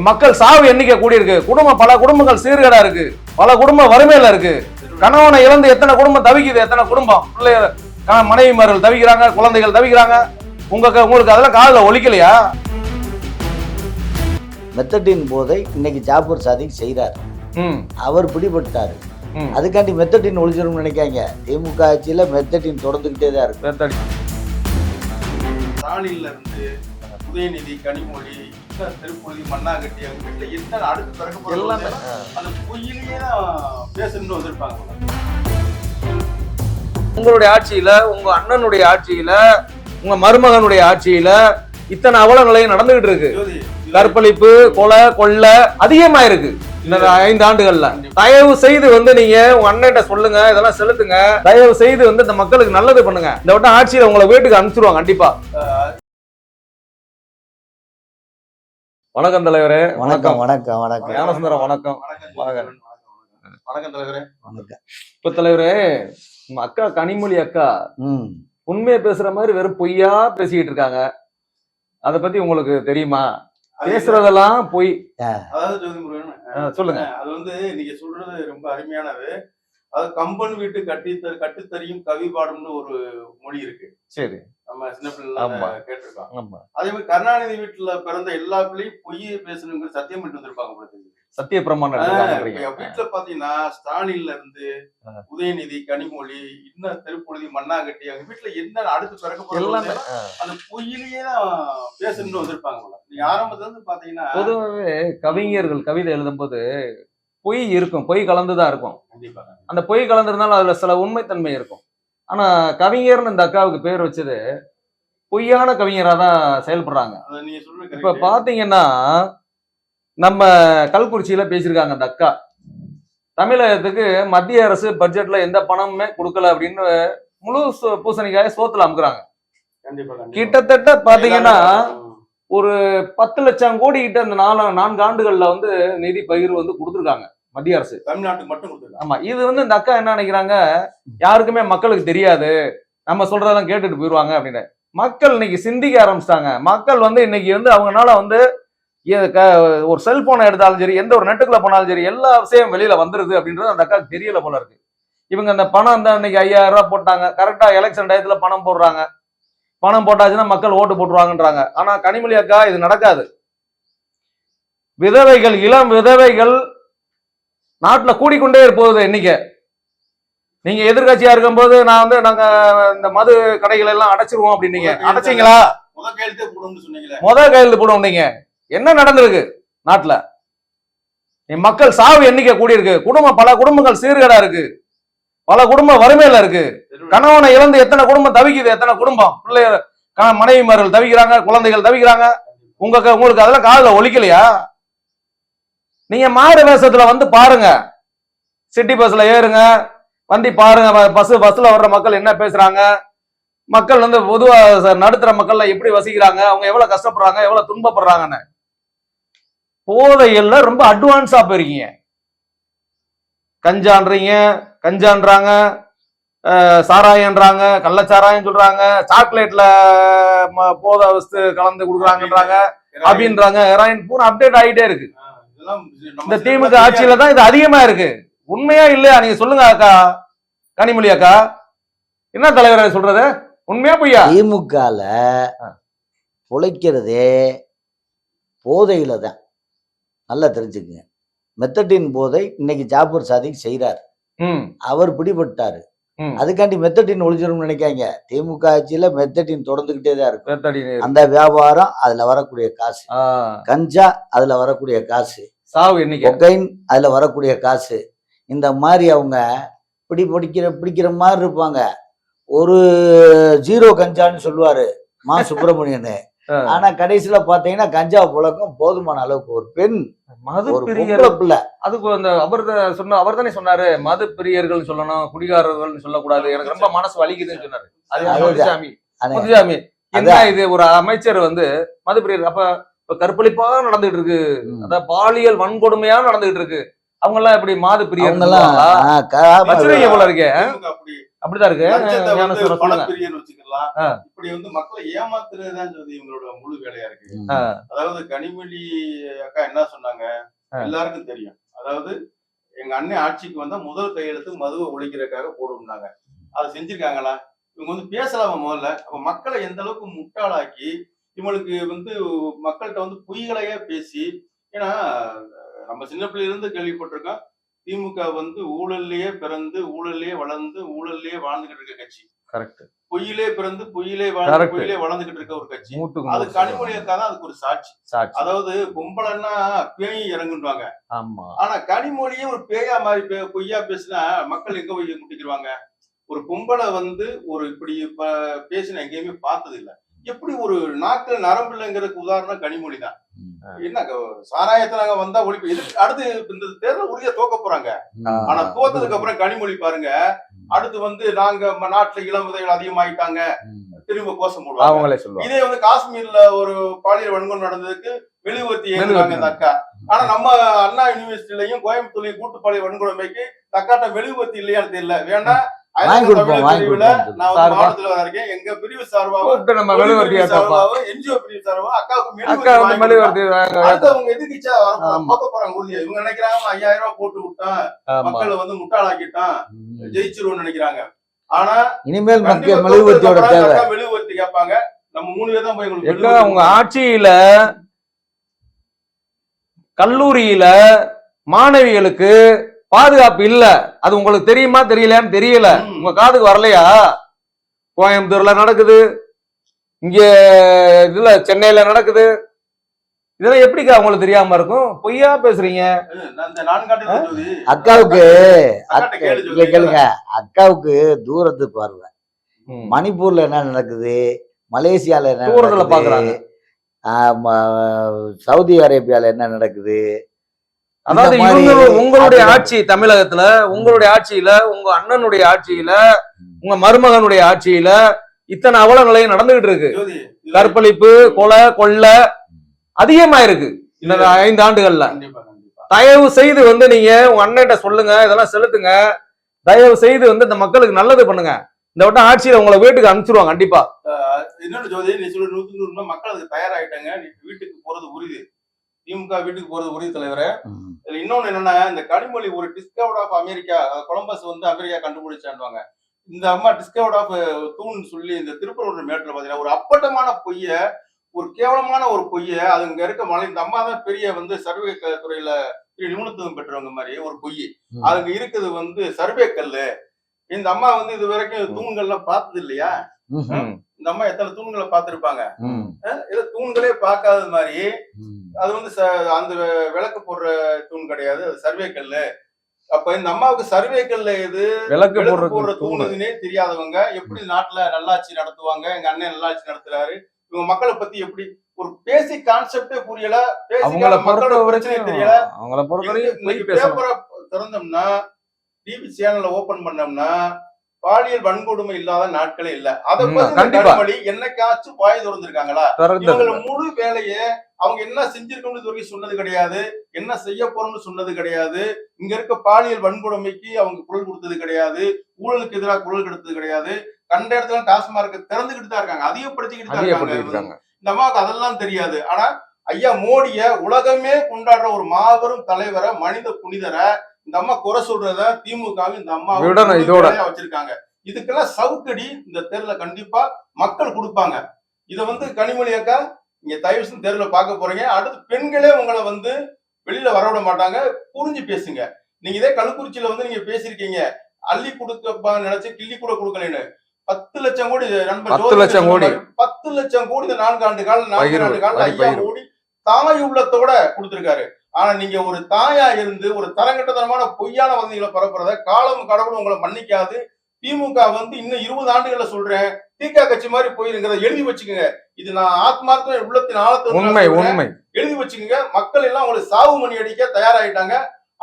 மக்கள் சாவு எண்ணிக்கை கூடி இருக்கு. பல குடும்பங்கள் சீர்கேடா இருக்கு. பல குடும்பம் வறுமையில இருக்கு. கணவனை இழந்து எத்தனை குடும்பம் தவிக்குது, எத்தனை குடும்பம் பிள்ளைகள் மனைவிமார்கள் தவிக்கிறாங்க, குழந்தைகள் தவிக்கிறாங்க. உங்களுக்கு அதெல்லாம் காதுல ஒலிக்கலையா? மெத்தடின் போதை இன்னைக்கு ஜாபர் சாதிக் செய்யறாரு. அவர் பிடிபட்டாரு. அதுக்காண்டி மெத்தடின் ஒழிச்சிடும் நினைக்காங்க. திமுக ஆட்சியில மெத்தடின் தொடர்ந்துகிட்டே தான் இருக்கு. ஸ்டாலின்ல இருந்து உதயநிதி, கனிமொழி, திருப்பதி, மண்ணாகட்டி அவங்க வீட்டுல என்ன அடுத்து பிறகு எல்லாமே அந்த பொய்யிலேயே தான் பேசணும்னு வந்திருப்பாங்க. உங்களுடைய ஆட்சியில, உங்க அண்ணனுடைய ஆட்சியில, உங்க மருமகனுடைய ஆட்சியில இத்தனை அவலங்களையும் நடந்துகிட்டு இருக்கு. கற்பழிப்பு, கொலை, கொள்ளை அதிகமா இருக்கு இந்த 5 ஆண்டுகள்ல. தயவு செய்து நீங்க உங்க அண்ணன் சொல்லுங்க, இதெல்லாம் செலுத்துங்க. தயவு செய்து இந்த மக்களுக்கு நல்லது பண்ணுங்க. இந்த வட்டம் ஆட்சியில உங்களை வீட்டுக்கு அனுப்பிச்சிருவாங்க கண்டிப்பா. வணக்கம் தலைவரே. வணக்கம் வணக்கம் வணக்கம். ஞானசுந்தரம் வணக்கம். வணக்கம் தலைவரே. வணக்கம். இப்ப தலைவரே, உங்க அக்கா கனிமொழி அக்கா உண்மையை பேசுற மாதிரி வெறும் பொய்யா பேசிக்கிட்டு இருக்காங்க. அத பத்தி உங்களுக்கு தெரியுமா? பேசுறதெல்லாம் பொய். அதாவது ஜோதிமுருகன் சொல்லுங்க. அது நீங்க சொல்றது ரொம்ப அருமையானது. அது கம்பன் வீட்டு கட்டுத்தறியும் கவி பாடும்னு ஒரு மொழி இருக்கு. சரி, நம்ம சின்ன பிள்ளை கேட்டிருக்கோம். அதே மாதிரி கருணாநிதி வீட்டுல பிறந்த எல்லா பிள்ளையும் பொய்யை பேசணுங்கிற சத்தியம் பண்ணிட்டு வந்திருப்பாங்க. சத்திய பிரமாணம் வீட்டுல பாத்தீங்கன்னா ஸ்டாலின்ல இருந்து உதயநிதி, கனிமொழி, இன்னும் திருப்பதி, மண்ணாகட்டி அவங்க வீட்டுல என்ன அடுத்து பிறக்க அந்த பொய்யிலேயே தான் பேசணும்னு வந்திருப்பாங்க. நீங்க ஆரம்பத்துல இருந்து பாத்தீங்கன்னா பொதுவாகவே கவிஞர்கள் கவிதை எழுதும் போது பொய் இருக்கும், பொய் கலந்துதான் இருக்கும். அந்த பொய் கலந்துருந்தாலும் அதுல சில உண்மைத்தன்மை இருக்கும். ஆனா கவிஞர்னு இந்த அக்காவுக்கு பேர் வச்சது பொய்யான கவிஞரா தான் செயல்படுறாங்க. இப்ப பாத்தீங்கன்னா நம்ம கல்குறிச்சியில பேசியிருக்காங்க அந்த அக்கா. தமிழகத்துக்கு மத்திய அரசு பட்ஜெட்ல எந்த பணமுமே கொடுக்கல அப்படின்னு முழு பூசணிக்காய சோத்துல அமுக்குறாங்க. கிட்டத்தட்ட பாத்தீங்கன்னா ஒரு 10 லட்சம் கோடி கிட்ட அந்த 4 ஆண்டுகள்ல நிதி பகிர்வு கொடுத்துருக்காங்க மத்திய அரசு. தமிழ்நாட்டுக்கு மட்டும் கொடுத்துருக்காங்க. ஆமா, இது இந்த அக்கா என்ன நினைக்கிறாங்க, யாருக்குமே மக்களுக்கு தெரியாது, நம்ம சொல்றதெல்லாம் கேட்டுட்டு போயிருவாங்க அப்படின்னு. மக்கள் இன்னைக்கு சிந்திக்க ஆரம்பிச்சிட்டாங்க. மக்கள் இன்னைக்கு அவங்கனால ஒரு செல்போனை எடுத்தாலும் சரி, எந்த ஒரு நெட்டுக்குள்ள போனாலும் சரி, எல்லா விஷயம் வெளியில வந்துருது அப்படின்றது அந்த அக்காவுக்கு தெரியல போல இருக்கு. இவங்க அந்த பணம் இன்னைக்கு 5000 ரூபாய் போட்டாங்க. கரெக்டா எலெக்ஷன் டயத்துல பணம் போடுறாங்க. பணம் போட்டாச்சுன்னா மக்கள் ஓட்டு போட்டுருவாங்கன்றாங்க. ஆனா கனிமொழி அக்கா இது நடக்காது. விதவைகள், இளம் விதவைகள் நாட்டுல கூடிக்கொண்டே இருப்போது எண்ணிக்கை. நீங்க எதிர்கட்சியா இருக்கும் போது நாங்க இந்த மது கடைகள் எல்லாம் அடைச்சிருவோம் அப்படின்னீங்க. அடைச்சிங்களா? முதல் கையெழுத்து போடுவோம். நீங்க என்ன நடந்திருக்கு நாட்டுல? மக்கள் சாவு எண்ணிக்கை கூடி இருக்கு. பல குடும்பங்கள் சீர்கேடா இருக்கு. பல குடும்பம் வறுமையில இருக்கு. கணவனை இழந்து எத்தனை குடும்பம் தவிக்குது, எத்தனை குடும்பம் பிள்ளைகள் மனைவிமார்கள் தவிக்கிறாங்க, குழந்தைகள் தவிக்கிறாங்க. உங்களுக்கு அதெல்லாம் காதுல ஒலிக்கலையா? நீங்க மாறு வேஷத்துல பாருங்க. சிட்டி பஸ்ல ஏறுங்க, பாருங்க. பஸ்ல வர்ற மக்கள் என்ன பேசுறாங்க, மக்கள் பொதுவா நடுத்தர மக்கள்ல எப்படி வசிக்கிறாங்க, அவங்க எவ்வளவு கஷ்டப்படுறாங்க, எவ்வளவு துன்பப்படுறாங்கன்னு. போதைகள்ல ரொம்ப அட்வான்ஸா போயிருக்கீங்க. கஞ்சான்றாங்க, சாராயன்றாங்க, கள்ளச்சாராயம் சொல்றாங்க, சாக்லேட்ல போதை வஸ்து கலந்து கொடுக்குறாங்கன்றாங்க, அப்படின்றாங்க. ஹெராயின் பூரா அப்டேட் ஆகிட்டே இருக்கு. இந்த திமுக ஆட்சியில தான் இது அதிகமா இருக்கு. உண்மையா இல்லையா நீங்க சொல்லுங்க அக்கா கனிமொழி அக்கா. என்ன தலைவர் சொல்றது, உண்மையா பொய்யா? திமுகல பொழைக்கிறதே போதையில தான். நல்லா தெரிஞ்சுக்குங்க. மெத்தடின் போதை இன்னைக்கு ஜாபர் சாதிக் செய்யறாரு. அவர் பிடிபட்டாரு. அதுக்காண்டி மெத்தடின் ஒழிச்சிடும் நினைக்காங்க. திமுக ஆட்சியில மெத்தடின் தொடர்ந்துகிட்டே தான் இருக்கு. அந்த வியாபாரம், அதுல வரக்கூடிய காசு, கஞ்சா அதுல வரக்கூடிய காசு, கொக்கைன் அதுல வரக்கூடிய காசு, இந்த மாதிரி அவங்க பிடிக்கிற மாதிரி இருப்பாங்க. ஒரு 0 கஞ்சான்னு சொல்லுவாரு மா சுப்பிரமணியன். ஆனா கடைசியில பாத்தீங்கன்னா கஞ்சா புழக்கம் போதுமான அளவுக்கு. ஒரு பெண் மது பிள்ளை அதுக்கு அவர் தானே சொன்னாரு, மது பிரியர்கள் சொல்லணும், குடிகாரர்கள் சொல்லக்கூடாது. எனக்கு ரொம்ப மனசு வலிக்குதுன்னு சொன்னாரு. முத்துசாமி என்ன இது, ஒரு அமைச்சர் மது பிரியர். அப்ப கற்பழிப்பா நடந்துட்டு இருக்கு, அதான் பாலியல் வன்கொடுமையா நடந்துகிட்டு இருக்கு. அவங்க எல்லாம் எப்படி மாது பிரியர் போல இருக்கே? அப்படிதான் இருக்கு. லஞ்சத்தை ஞான வந்து சொல்லுங்க. பணப்பிரியர் வச்சுக்கலாம். ஆ. இப்படி வந்து மக்களை ஏமாத்துறதுதான் சொல்லி இவங்களோட முழு வேலையா இருக்கு. ஆ. அதாவது கனிமொழி அக்கா என்ன சொன்னாங்க எல்லாருக்கும் தெரியும். அதாவது எங்க அண்ணன் ஆட்சிக்கு வந்தா முதல் கையெழுத்து மதுவை ஒழிக்கிறதுக்காக போடும்னாங்க. அதை செஞ்சிருக்காங்களா? இவங்க வந்து பேசலாமா முதல்ல? அப்ப மக்களை எந்த அளவுக்கு முட்டாளாக்கி இவங்களுக்கு வந்து மக்கள்கிட்ட வந்து பொய்களையே பேசி, ஏன்னா நம்ம சின்ன பிள்ளையில இருந்து கேள்விப்பட்டிருக்கோம், திமுக வந்து ஊழல்லையே பிறந்து ஊழல்லையே வளர்ந்து ஊழல்லையே வாழ்ந்துகிட்டு இருக்க கட்சி. கரெக்ட். பொய்யிலே பிறந்து பொய்யிலே வாழ்ந்து Correct. பொய்யிலே வளர்ந்துகிட்டு இருக்க ஒரு கட்சி. மூட்டுக்கு அது நூறு கனிமொழி அக்கா தான் அதுக்கு ஒரு சாட்சி. சாட்சி. அதாவது பொம்பளைன்னா பேய் இறங்குவாங்க. ஆமா. ஆனா கனிமொழியே ஒரு பேயா மாதிரி பொய்யா பேசினா மக்கள் எங்க போய் முட்டிக்கிடுவாங்க? ஒரு பொம்பளை வந்து ஒரு இப்படி பேசின எங்கேயுமே பார்த்தது இல்ல. எப்படி ஒரு நாக்குல நரம்பு இல்லைங்கிறதுக்கு உதாரணம் கனிமொழி தான். என்ன சாராயத்தை நாங்க வந்தா ஒழிப்பு எதுக்கு அடுத்து இந்த தேர்தல் உறுதியா தோக்க போறாங்க. ஆனா தோத்ததுக்கு அப்புறம் கனிமொழி பாருங்க, அடுத்து வந்து நாங்க நாட்டுல இளம் விதைகள் அதிகமாயிட்டாங்க திரும்ப கோஷம் போடுவாங்க. அவங்களே சொல்லுவாங்க. இதே வந்து காஷ்மீர்ல ஒரு பாலியல் வன்கொடுமை நடந்ததுக்கு மெழுகுவர்த்தி ஏற்றுவாங்க இந்த அக்கா. ஆனா நம்ம அண்ணா யூனிவர்சிட்டிலையும் கோயம்புத்தூர்லயும் கூட்டு பாலியல் வன்கொடுமைக்கு தக்காட்ட மெழுகுவர்த்தி இல்லையான்னு தெரியல. வேணா நான் மாவட்டத்துல இருக்கேன். எங்க பிரிவு சார்பாகவும் என்ஜிஓ பிரிவு சார்பாகவும் அக்காவுக்கு மெழுகுவர்த்தி அவங்க எதிர்கட்சியா பார்க்க போறாங்க உறுதியா. இவங்க நினைக்கிறாங்க 5000 ரூபாய் போட்டு விட்டான், மக்களை வந்து முட்டாளாக்கிட்டான், ஜெயிச்சிருவோம்னு நினைக்கிறாங்க. ஆனா இனிமேல் மெழுகுவர்த்தியோட தேவை. மெழுகுவர்த்தி கேட்பாங்க. நம்ம 3 பேர் தான் போய் உங்க ஆட்சியில கல்லூரியில மாணவிகளுக்கு பாதுகாப்பு இல்ல. அது உங்களுக்கு தெரியுமா தெரியலையான்னு தெரியல. உங்க காதுக்கு வரலையா? கோயம்புத்தூர்ல நடக்குது, இங்க இதுல சென்னையில நடக்குது. இதெல்லாம் எப்படிக்கா உங்களுக்கு தெரியாம இருக்கும்? பொய்யா பேசுறீங்க. அக்காவுக்கு கேளுங்க, அக்காவுக்கு தூரத்து பார்வை. மணிப்பூர்ல என்ன நடக்குது, மலேசியால என்ன தூரத்துல பாக்குறாங்க, சவுதி அரேபியால என்ன நடக்குது. அதாவது உங்களுடைய ஆட்சி தமிழகத்துல, உங்களுடைய ஆட்சியில, உங்க அண்ணனுடைய ஆட்சியில, உங்க மருமகனுடைய ஆட்சியில இத்தனை அவலங்களையும் நடந்துகிட்டு இருக்கு. கற்பழிப்பு, கொலை, கொள்ளை அதிகமா இருக்கு இந்த 5 ஆண்டுகள்ல. தயவு செய்து வந்து நீங்க உங்க அண்ணன்ட்ட சொல்லுங்க, இதெல்லாம் செலுத்துங்க. தயவு செய்து வந்து இந்த மக்களுக்கு நல்லது பண்ணுங்க. இந்த வட்டம் ஆட்சியில உங்களை வீட்டுக்கு அனுப்பிச்சிருவாங்க கண்டிப்பா. இன்னொன்னு ஜோதி, நீ சொல்லி 100% மக்கள் அதுக்கு தயாராயிட்டாங்க. நீ வீட்டுக்கு போறது உறுதி. திமுக வீட்டுக்கு போறது உறுதி தலைவரே. இதுல இன்னொன்னு என்னன்னா, இந்த கனிமொழி ஒரு டிஸ்கவர்ட் ஆஃப் அமெரிக்கா, கொலம்பஸ் வந்து அமெரிக்கா கண்டுபிடிச்சாண்டுவாங்க. இந்த அம்மா டிஸ்கவர்ட் ஆஃப் தூண் சொல்லி இந்த திருப்பூர் மேட்ல பாத்தீங்கன்னா ஒரு அப்பட்டமான பொய்ய, ஒரு கேவலமான ஒரு பொய்ய, அது இங்க இருக்க மலை, இந்த அம்மா தான் பெரிய வந்து சர்வே துறையில நிபுணத்துவம் பெற்றவங்க மாதிரி ஒரு பொய். அதுங்க இருக்குது வந்து சர்வே கல்லு. இந்த அம்மா வந்து இது வரைக்கும் தூண்கள்லாம் பார்த்தது இல்லையா? இந்த அம்மா எத்தனை தூண்களை பார்த்திருப்பாங்க? ஏதோ தூண்களே பார்க்காத மாதிரி. அது வந்து அந்த விளக்கு போடுற தூண் கிடையாது, அது சர்வே கல்லு. அப்ப இந்த அம்மாவுக்கு சர்வே கல்ல எது, விளக்கு போடுற தூணுன்னே தெரியாதவங்க எப்படி நாட்டுல நல்லாட்சி நடத்துவாங்க? எங்க அண்ணன் நல்லாட்சி நடத்துறாரு, இவங்க மக்களை பத்தி எப்படி ஒரு பேசிக் கான்செப்டே புரியல, மக்களோட பிரச்சனை தெரியல. பேப்பரை திறந்தோம்னா, டிவி சேனல்ல ஓபன் பண்ணோம்னா பாலியல் வன்கொடுமை இல்லாத நாட்களே இல்ல. அதை பத்தி என்னைக்காச்சும் வாய் திறந்திருக்காங்களா? இவங்கள முழு வேலையை அவங்க என்ன செஞ்சிருக்கோம்னு இது வரைக்கும் சொன்னது கிடையாது, என்ன செய்ய போறோம்னு சொன்னது கிடையாது. இங்க இருக்க பாலியல் வன்கொடுமைக்கு அவங்க குரல் கொடுத்தது கிடையாது, ஊழலுக்கு எதிராக குரல் கொடுத்தது கிடையாது. கண்ட இடத்துல டாஸ்மார்க் திறந்துகிட்டு தான் இருக்காங்க, அதிகப்படுத்திக்கிட்டு தான் இருக்காங்க. இந்த அம்மாவுக்கு அதெல்லாம் தெரியாது. ஆனா ஐயா மோடிய உலகமே கொண்டாடுற ஒரு மாபெரும் தலைவரை, மனித புனிதரை இந்த அம்மா குறை சொல்றத திமுக இந்த அம்மா வச்சிருக்காங்க. இதுக்கெல்லாம் சவுக்கடி இந்த தேர்தல கண்டிப்பா மக்கள் கொடுப்பாங்க. இத வந்து கனிமொழி அக்கா நீங்க தயவு செஞ்சு தேர்தல பார்க்க போறீங்க. அடுத்து பெண்களே உங்களை வந்து வெளியில வரவிட மாட்டாங்க. புரிஞ்சு பேசுங்க. நீங்க இதே கள்ளக்குறிச்சியில வந்து நீங்க பேசிருக்கீங்க, அள்ளி கொடுக்க நினைச்சு கிள்ளி கூட கொடுக்கலன்னு. 10 லட்சம் கோடி நண்பர் 10 லட்சம் கோடி இந்த 4 ஆண்டு கால ஐயா மோடி தாய் உள்ளத்தோட கொடுத்திருக்காரு. ஆனா நீங்க ஒரு தாயா இருந்து ஒரு தரங்கட்டத்தனமான பொய்யான வதந்திகளை பரப்புறத காலம் கடவுள் உங்களை மன்னிக்காது. திமுக வந்து இன்னும் 20 ஆண்டுகள்ல சொல்றேன், திக கட்சி மாதிரி போயிருங்கிறத எழுதி வச்சுக்கோங்க. இது நான் ஆத்மார்த்தம் உள்ளத்தின் ஆழத்தை எழுதி வச்சுக்கோங்க. மக்கள் எல்லாம் உங்களுக்கு சாவு மணி அடிக்க தயாராயிட்டாங்க.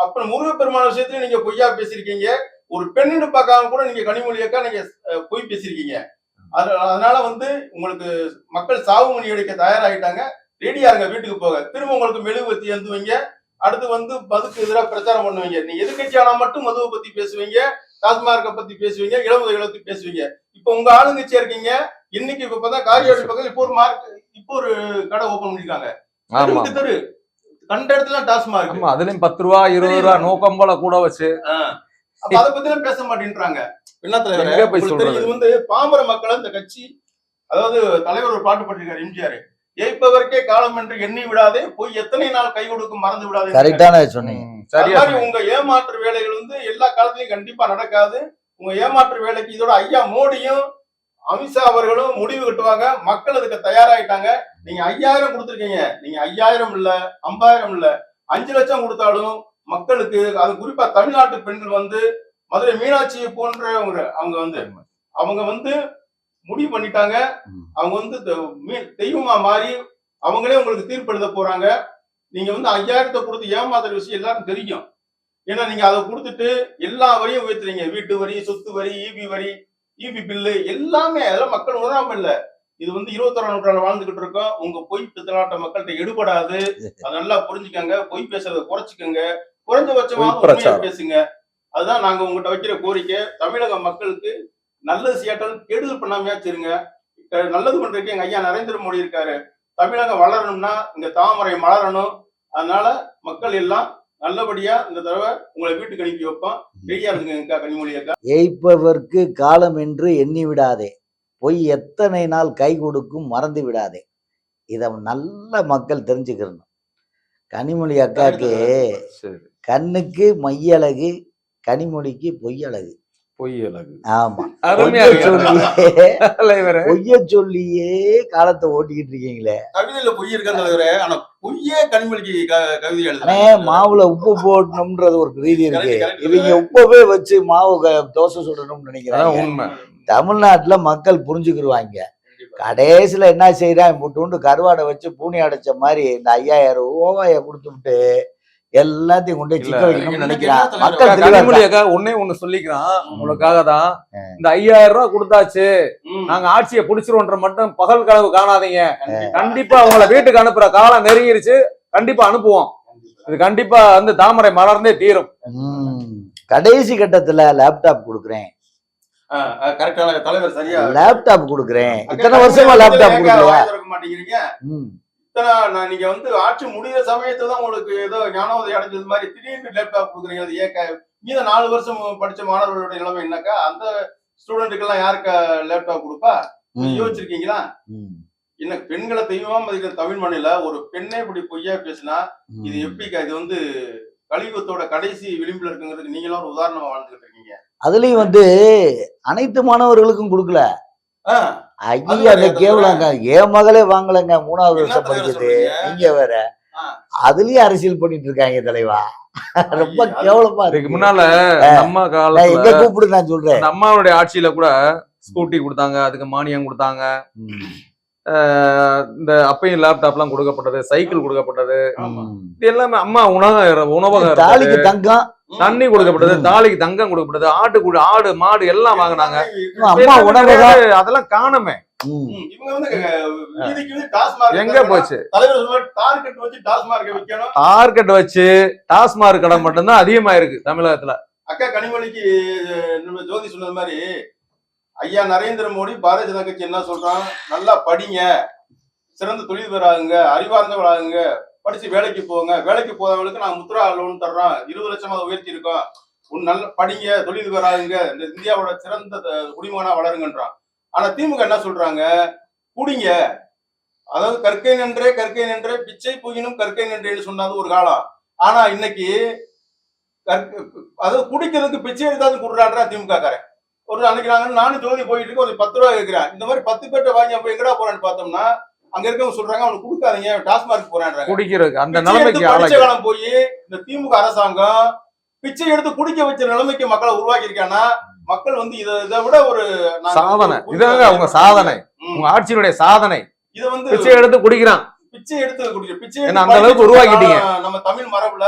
அப்புறம் முருகப்பெருமான விஷயத்துல நீங்க பொய்யா பேசிருக்கீங்க. ஒரு பெண்ணிட்டு பார்க்காம கூட நீங்க கனிமொழியக்கா நீங்க பொய் பேசிருக்கீங்க. அதனால வந்து உங்களுக்கு மக்கள் சாவு மணி அடிக்க தயாராயிட்டாங்க. ரெடியா இருங்க, வீட்டுக்கு போக. திரும்ப உங்களுக்கு மெழுகுவர்த்தி எழுதுவீங்க. அடுத்து வந்து மதுக்கு எதிராக பிரச்சாரம் பண்ணுவீங்க. நீ எதிர்கட்சி ஆனா மட்டும் மதுவை பத்தி பேசுவீங்க, டாஸ்மார்க்கை பத்தி பேசுவீங்க, இளமுதைகளை பத்தி பேசுவீங்க. இப்ப உங்க ஆளுங்கட்சியா இருக்கீங்க. இன்னைக்கு இப்ப பார்த்தா காரியாடி பக்கத்துல இப்போ ஒரு கடை ஓபன் பண்ணிருக்காங்க. ஆமா தெரு கண்ட இடத்துல டாஸ்மார்க். ஆமா அதுலயும் 10 ரூபா 20 ரூபா நோக்கம்போல கூட வச்சு அப்ப அதை பத்தி எல்லாம் பேச மாட்டேன்றாங்க. என்ன எங்க தலைவர் போய் உங்களுக்கு தெரியும், இது வந்து பாமர மக்களை இந்த கட்சி, அதாவது தலைவர் ஒரு பாட்டு பாட்டிருக்காரு எம்ஜிஆர், ஏய்ப்பவர்க்கே காலம் என்று எண்ணி விடாதே, போய் எத்தனை நாள் கை கொடுக்கும் மறந்து விடாதே. கரெக்டான சொன்னீங்க. அது மாதிரி உங்க ஏமாற்று வேலைகள் வந்து எல்லா காலத்திலயும் கண்டிப்பா நடக்காது. உங்க ஏமாற்று வேலைக்கு இதோட ஐயா மோடியும் அமித்ஷா அவர்களும் முடிவு கட்டுவாங்க. மக்கள் அதுக்கு தயாராயிட்டாங்க. நீங்க 5000 கொடுத்துருக்கீங்க, நீங்க 5000 இல்ல 5000 இல்ல 5 லட்சம் கொடுத்தாலும் மக்களுக்கு, அது குறிப்பா தமிழ்நாட்டு பெண்கள் வந்து மதுரை மீனாட்சி போன்றவங்க அவங்க வந்து முடிவு பண்ணிட்டாங்க. அவங்க வந்து தெய்வமா மாறி அவங்களே உங்களுக்கு தீர்ப்பு எழுத போறாங்க. நீங்க வந்து 5000 கொடுத்து ஏமாத்துற விஷயம் எல்லாரும் தெரியும். ஏன்னா நீங்க அதை கொடுத்துட்டு எல்லா வரியும் உயர்த்துறீங்க. வீட்டு வரி, சொத்து வரி, ஈபி வரி, ஈபி பில்லு எல்லாமே. அதெல்லாம் மக்கள் உணராம இல்ல. இது வந்து 21ஆம் நூற்றாண்டு வாழ்ந்துகிட்டு இருக்கோம். உங்க பொய் பித்தலாட்ட மக்கள்கிட்ட எடுபடாது. அதை நல்லா புரிஞ்சுக்கங்க. பொய் பேசுறதை குறைச்சிக்கங்க. குறைஞ்சபட்சமாக பேசுங்க. அதுதான் நாங்க உங்ககிட்ட வைக்கிற கோரிக்கை. தமிழக மக்களுக்கு நல்லது செய்யாட்டால் கெடுதல் பண்ணாமையாச்சிருங்க. நல்லது பண்றதுக்கு எங்க ஐயா நரேந்திர மோடி இருக்காரு. தமிழகம் வளரணும்னா இங்க தாமரை மலரணும். அதனால மக்கள் எல்லாம் நல்லபடியா இந்த தடவை உங்களை வீட்டுக்கு அனுப்பி வைப்போம். ரெடியா இருந்துங்க கனிமொழி அக்கா. ஏய்ப்பவர்க்கு காலம் என்று எண்ணி விடாதே, பொய் எத்தனை நாள் கை கொடுக்கும் மறந்து விடாதே. இத நல்ல மக்கள் தெரிஞ்சுக்கிறணும். கனிமொழி அக்காக்கு கண்ணுக்கு மையழகு, கனிமொழிக்கு பொய்யழகு. ஆமா, பொய்ய சொல்லியே காலத்தை ஓட்டிக்கிட்டு இருக்கீங்களே. கவிதையில பொய் இருக்க தலைவரே, ஆனா பொய்யே கனிமொழிக்கு கவிதை எழுதுறே. மாவுல உப்பு போடணும்ன்றது ஒரு ரீதி இருக்கு. இவங்க உப்பவே வச்சு மாவு தோசை சுடணும்னு நினைக்கிறேன். தமிழ்நாட்டுல மக்கள் புரிஞ்சுக்கிடுவாங்க. கடைசியில என்ன செய்யறான், முட்டு கருவாடை வச்சு பூனி அடைச்ச மாதிரி இந்த 5000 ரூபாய கொடுத்துட்டு எல்லாத்தையும் கொண்டு சிக்க வைக்கணும்னு நினைக்கிறான் மக்கள். ஒன்னே ஒண்ணு சொல்லிக்கிறான் உங்களுக்காக தான். இந்த 5000 ரூபாய் கொடுத்தாச்சு, நாங்க ஆட்சியை புடிச்சிருவோன்ற மட்டும் பகல் கனவு காணாதீங்க. கண்டிப்பா அவங்கள வீட்டுக்கு அனுப்புற காலம் நெருங்கிருச்சு. கண்டிப்பா அனுப்புவோம். இது கண்டிப்பா வந்து தாமரை மலர்ந்தே தீரும். கடைசி கட்டத்துல லேப்டாப் கொடுக்குறேன். கரெக்டான தலைவர், சரியா லேப்டாப் கொடுக்குறேன். இத்தனை வருஷமா லேப்டாப் கொடுக்கலையா? மாட்டேங்கிறீங்க. நீங்க வந்து ஆட்சி முடிகிற சமயத்துல தான் உங்களுக்கு ஏதோ ஞானோதயம் அடைஞ்சது மாதிரி திடீர்னு லேப்டாப் கொடுக்குறீங்க. அது ஏக்க மீத 4 வருஷம் படிச்ச மாணவர்களுடைய நிலைமை என்னக்கா? அந்த ஸ்டூடெண்ட்டுக்கு எல்லாம் யாருக்கா லேப்டாப் கொடுப்பா? யோசிச்சிருக்கீங்களா? என்ன பெண்களை தெய்வமா மதிக்கிற தமிழ் மண்ணில ஒரு பெண்ணே இப்படி பொய்யா பேசினா இது எப்படிக்கா? இது வந்து கலியுகத்தோட கடைசி விளிம்புல இருக்குங்கிறதுக்கு நீங்களும் ஒரு உதாரணமா வாழ்ந்துகிட்டு இருக்கீங்க. அதுலயும் வந்து அனைத்து மாணவர்களுக்கும் கொடுக்கல. ஐயா அந்த கேவலங்க, என் மகளே வாங்கலங்க, 3வது வருஷம் படிக்குது. நீங்க வேற அதுலயும் அரசியல் பண்ணிட்டு இருக்காங்க தலைவா. ரொம்ப கேவலமா இருக்கு. முன்னால நம்ம கால எங்க கூப்பிடு நான் சொல்றேன். அம்மாவுடைய ஆட்சியில கூட ஸ்கூட்டி கொடுத்தாங்க, அதுக்கு மானியம் கொடுத்தாங்க. இந்த அப்பையும் லேப்டாப் எல்லாம் கொடுக்கப்பட்டது, சைக்கிள் கொடுக்கப்பட்டது. இது எல்லாமே அம்மா உணவகம், தாலிக்கு தங்கம், தண்ணி கொடுக்கப்பட்டது, தாலிக்கு தங்கம் கொடுக்கப்பட்டது, ஆடு மாடு எல்லாம் வாங்கினாங்க. அம்மா உணவகம் அதெல்லாம் காணமே. எங்க போச்சு? டார்கெட் வச்சு டாஸ்மார்க் கடை மட்டும்தான் அதிகமா இருக்கு தமிழகத்துல. அக்கா கனிமொழிக்கு ஜோதி சொன்னது மாதிரி ஐயா நரேந்திர மோடி பாரதிய ஜனதா கட்சி என்ன சொல்றான்? நல்லா படிங்க, சிறந்த தொழில்பேராகுங்க, அறிவார்ந்தவர்களாகுங்க, படிச்சு வேலைக்கு போங்க, வேலைக்கு போறவங்களுக்கு நான் முத்ரா லோன் தர்றோம், 20 லட்சம் அதை உயர்த்தி இருக்கோம், நல்ல படிங்க, தொழில்பேராகுங்க, இந்த இந்தியாவோட சிறந்த குடிமகனா வளருங்கன்றான். ஆனா திமுக என்ன சொல்றாங்க? குடிங்க, அதாவது கற்கை நின்றே பிச்சை புகினும் கற்கை நின்றேன்னு சொன்னாது ஒரு காலம். ஆனா இன்னைக்கு அதாவது குடிக்கிறதுக்கு பிச்சை எடுத்தாலும் குடுறான்றா திமுக காரன். ஒரு அன்னைக்கு நானும் ஜோதி போயிட்டு இருக்க, ஒரு 10 ரூபாய் கேட்கிறேன். இந்த மாதிரி 10 பேட்டை வாங்கி அப்ப எங்கடா போறான்னு பார்த்தோம்னா அங்க இருக்கவங்க சொல்றாங்க அவனுக்கு கொடுக்காதீங்க, டாஸ்மார்க் போறாங்க குடிக்கிறதுக்கு. அந்த நிலைமைக்கு காலம் போய் இந்த திமுக அரசாங்கம் பிச்சை எடுத்து குடிக்க வச்ச நிலைமைக்கு மக்களை உருவாக்கி இருக்கானா? மக்கள் வந்து இதை விட ஒரு சாதனை, இதாங்க அவங்க சாதனை, உங்க ஆட்சியினுடைய சாதனை. இதை வந்து பிச்சை எடுத்து குடிக்கிறான், பிச்சை எடுத்து குடிக்க, பிச்சை அந்த அளவுக்கு உருவாக்கிட்டீங்க. நம்ம தமிழ் மரபுல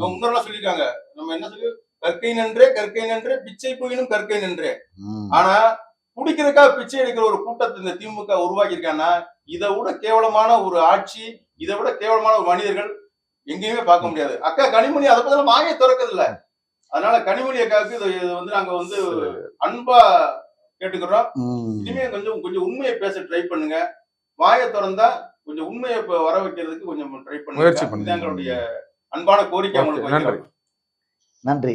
முன்னெல்லாம் சொல்லியிருக்காங்க, நம்ம என்ன சொல்லி கற்கை நின்றே பிச்சை புகினும் கற்கை நின்றே. ஆனா குடிக்கிறதுக்காக பிச்சை எடுக்கிற ஒரு கூட்டத்தை இந்த திமுக உருவாக்கி இருக்கானா? இதை விட கேவலமான ஒரு ஆட்சி, இதை விட கேவலமான ஒரு மனிதர்கள் எங்கேயுமே பார்க்க முடியாது. அக்கா கனிமொழி அதை பத்தி வாயை திறக்கிறது இல்ல. அதனால கனிமொழி அக்காவுக்கு இது வந்து நாங்க வந்து அன்பா கேட்டுக்கிறோம். இனிமே கொஞ்சம் உண்மையை பேச ட்ரை பண்ணுங்க. வாயை திறந்தா கொஞ்சம் உண்மையை வர வைக்கிறதுக்கு கொஞ்சம் ட்ரை பண்ணுங்க. முயற்சி பண்ணுங்க. எங்களுடைய அன்பான கோரிக்கை. நன்றி. நன்றி.